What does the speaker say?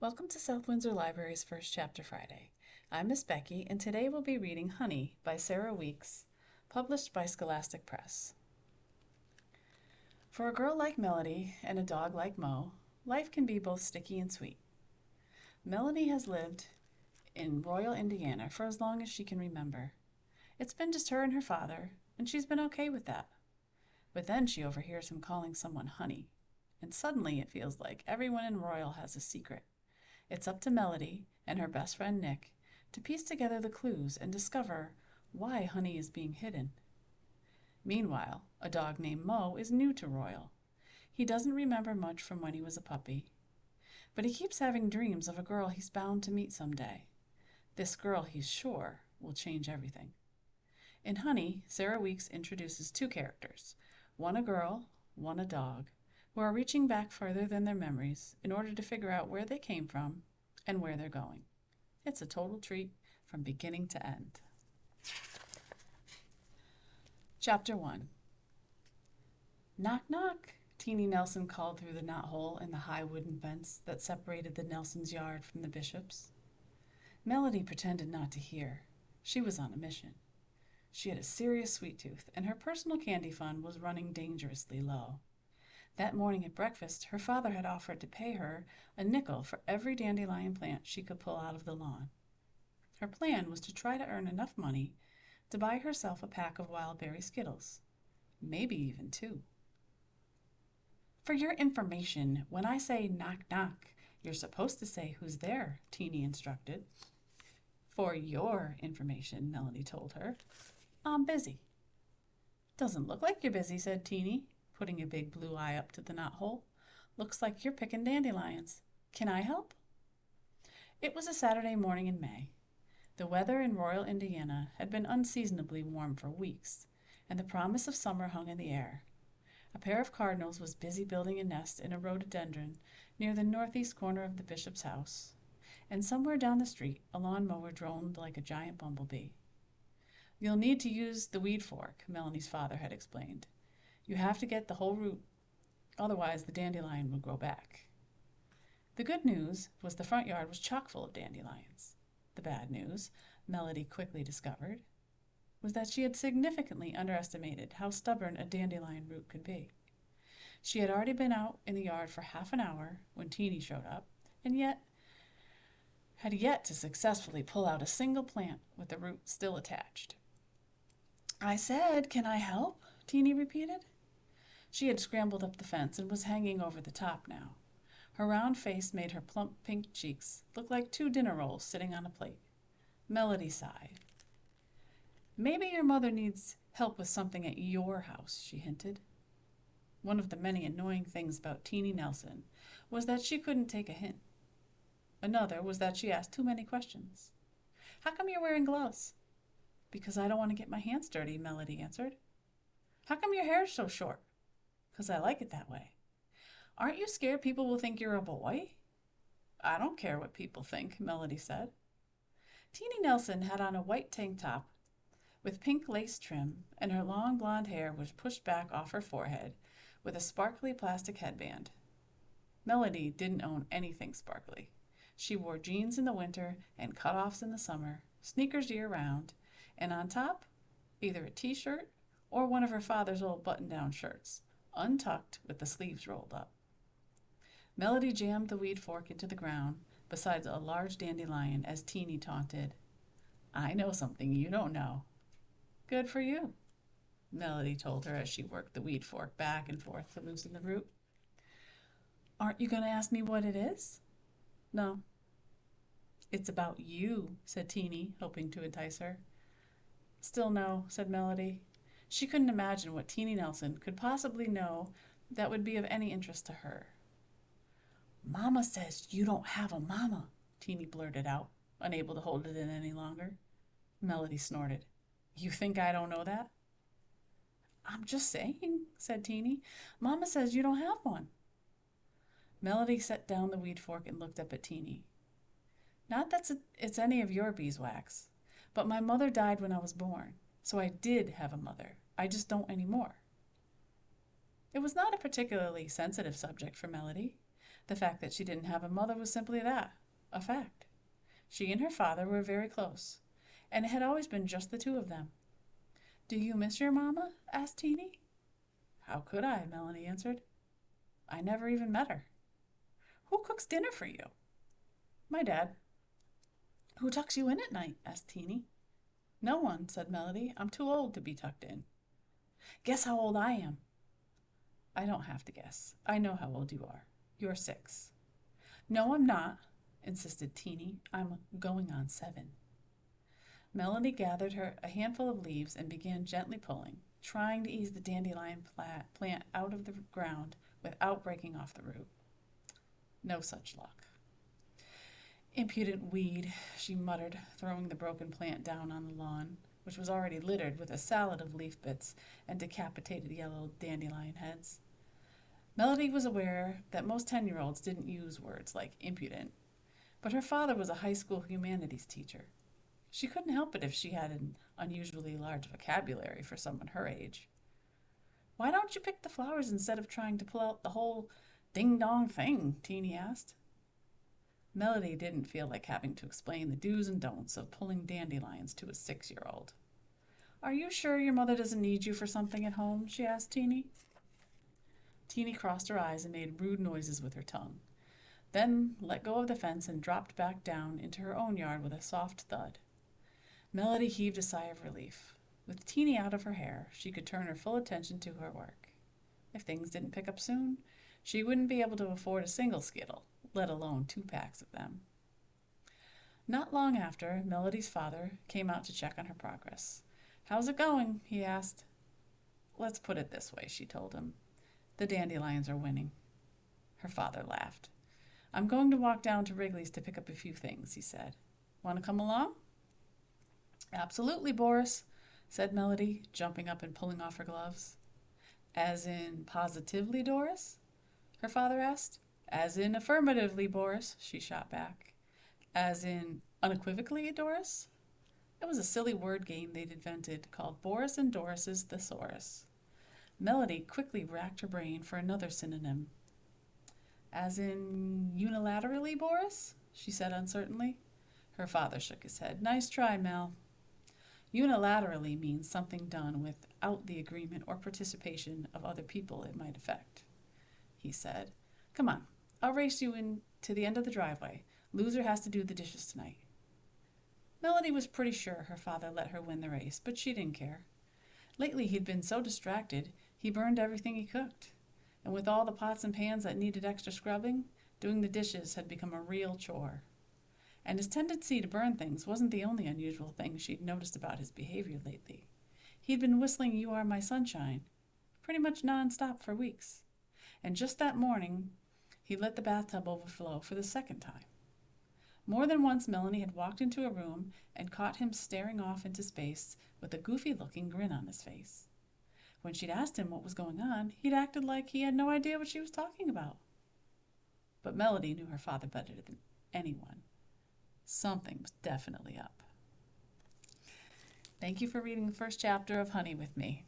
Welcome to South Windsor Library's First Chapter Friday. I'm Miss Becky, and today we'll be reading Honey by Sarah Weeks, published by Scholastic Press. For a girl like Melody and a dog like Mo, life can be both sticky and sweet. Melody has lived in Royal, Indiana for as long as she can remember. It's been just her and her father, and she's been okay with that. But then she overhears him calling someone Honey, and suddenly it feels like everyone in Royal has a secret. It's up to Melody and her best friend Nick to piece together the clues and discover why Honey is being hidden. Meanwhile, a dog named Mo is new to Royal. He doesn't remember much from when he was a puppy, but he keeps having dreams of a girl he's bound to meet someday. This girl, he's sure, will change everything. In Honey, Sarah Weeks introduces two characters, one a girl, one a dog, who are reaching back further than their memories in order to figure out where they came from and where they're going. It's a total treat from beginning to end. Chapter 1. Knock, knock, Teeny Nelson called through the knothole in the high wooden fence that separated the Nelsons' yard from the Bishop's. Melody pretended not to hear. She was on a mission. She had a serious sweet tooth, and her personal candy fund was running dangerously low. That morning at breakfast, her father had offered to pay her a nickel for every dandelion plant she could pull out of the lawn. Her plan was to try to earn enough money to buy herself a pack of wild berry Skittles, maybe even two. For your information, when I say knock knock, you're supposed to say who's there, Teeny instructed. For your information, Melody told her, I'm busy. Doesn't look like you're busy, said Teeny, putting a big blue eye up to the knothole. Looks like you're picking dandelions. Can I help? It was a Saturday morning in May. The weather in Royal, Indiana had been unseasonably warm for weeks, and the promise of summer hung in the air. A pair of cardinals was busy building a nest in a rhododendron near the northeast corner of the Bishop's house, and somewhere down the street a lawnmower droned like a giant bumblebee. You'll need to use the weed fork, Melanie's father had explained. You have to get the whole root, otherwise the dandelion will grow back. The good news was the front yard was chock full of dandelions. The bad news, Melody quickly discovered, was that she had significantly underestimated how stubborn a dandelion root could be. She had already been out in the yard for half an hour when Teeny showed up, and had yet to successfully pull out a single plant with the root still attached. I said, can I help? Teeny repeated. She had scrambled up the fence and was hanging over the top now. Her round face made her plump pink cheeks look like two dinner rolls sitting on a plate. Melody sighed. Maybe your mother needs help with something at your house, she hinted. One of the many annoying things about Teeny Nelson was that she couldn't take a hint. Another was that she asked too many questions. How come you're wearing gloves? Because I don't want to get my hands dirty, Melody answered. How come your hair's so short? Because I like it that way. Aren't you scared people will think you're a boy? I don't care what people think, Melody said. Teeny Nelson had on a white tank top with pink lace trim, and her long blonde hair was pushed back off her forehead with a sparkly plastic headband. Melody didn't own anything sparkly. She wore jeans in the winter and cutoffs in the summer, sneakers year-round, and on top, either a t-shirt or one of her father's old button-down shirts, untucked with the sleeves rolled up. Melody jammed the weed fork into the ground beside a large dandelion as Teeny taunted, I know something you don't know. Good for you, Melody told her as she worked the weed fork back and forth to loosen the root. Aren't you going to ask me what it is? No. It's about you, said Teeny, hoping to entice her. Still no, said Melody. She couldn't imagine what Teeny Nelson could possibly know that would be of any interest to her. Mama says you don't have a mama, Teeny blurted out, unable to hold it in any longer. Melody snorted. You think I don't know that? I'm just saying, said Teeny. Mama says you don't have one. Melody set down the weed fork and looked up at Teeny. Not that it's any of your beeswax, but my mother died when I was born, so I did have a mother. I just don't anymore. It was not a particularly sensitive subject for Melody. The fact that she didn't have a mother was simply that, a fact. She and her father were very close, and it had always been just the two of them. "Do you miss your mamma?" asked Teeny. "How could I?" Melanie answered. "I never even met her." "Who cooks dinner for you?" "My dad." "Who tucks you in at night?" asked Teeny. "No one," said Melody. "I'm too old to be tucked in." "Guess how old I am." "I don't have to guess. I know how old you are. You're 6. "No, I'm not," insisted Teeny. "I'm going on 7. Melody gathered her a handful of leaves and began gently pulling, trying to ease the dandelion plant out of the ground without breaking off the root. No such luck. "Impudent weed," she muttered, throwing the broken plant down on the lawn, which was already littered with a salad of leaf bits and decapitated yellow dandelion heads. Melody was aware that most 10-year-olds didn't use words like impudent, but her father was a high school humanities teacher. She couldn't help it if she had an unusually large vocabulary for someone her age. "Why don't you pick the flowers instead of trying to pull out the whole ding-dong thing?" Teeny asked. Melody didn't feel like having to explain the do's and don'ts of pulling dandelions to a 6-year-old. "Are you sure your mother doesn't need you for something at home?" she asked Teeny. Teeny crossed her eyes and made rude noises with her tongue, then let go of the fence and dropped back down into her own yard with a soft thud. Melody heaved a sigh of relief. With Teeny out of her hair, she could turn her full attention to her work. If things didn't pick up soon, she wouldn't be able to afford a single Skittle, let alone 2 packs of them. Not long after, Melody's father came out to check on her progress. "How's it going?" he asked. "Let's put it this way," she told him. "The dandelions are winning." Her father laughed. "I'm going to walk down to Wrigley's to pick up a few things," he said. "Want to come along?" "Absolutely, Boris," said Melody, jumping up and pulling off her gloves. "As in positively, Doris?" her father asked. "As in affirmatively, Boris," she shot back. "As in unequivocally, Doris?" It was a silly word game they'd invented called Boris and Doris's Thesaurus. Melody quickly racked her brain for another synonym. "As in unilaterally, Boris?" she said uncertainly. Her father shook his head. "Nice try, Mel." Unilaterally means something done without the agreement or participation of other people it might affect, he said. "Come on, I'll race you in to the end of the driveway. Loser has to do the dishes tonight." Melody was pretty sure her father let her win the race, but she didn't care. Lately he'd been so distracted, he burned everything he cooked. And with all the pots and pans that needed extra scrubbing, doing the dishes had become a real chore. And his tendency to burn things wasn't the only unusual thing she'd noticed about his behavior lately. He'd been whistling "You Are My Sunshine" pretty much non-stop for weeks. And just that morning, he let the bathtub overflow for the 2nd time. More than once, Melanie had walked into a room and caught him staring off into space with a goofy-looking grin on his face. When she'd asked him what was going on, he'd acted like he had no idea what she was talking about. But Melody knew her father better than anyone. Something was definitely up. Thank you for reading the first chapter of Honey with me.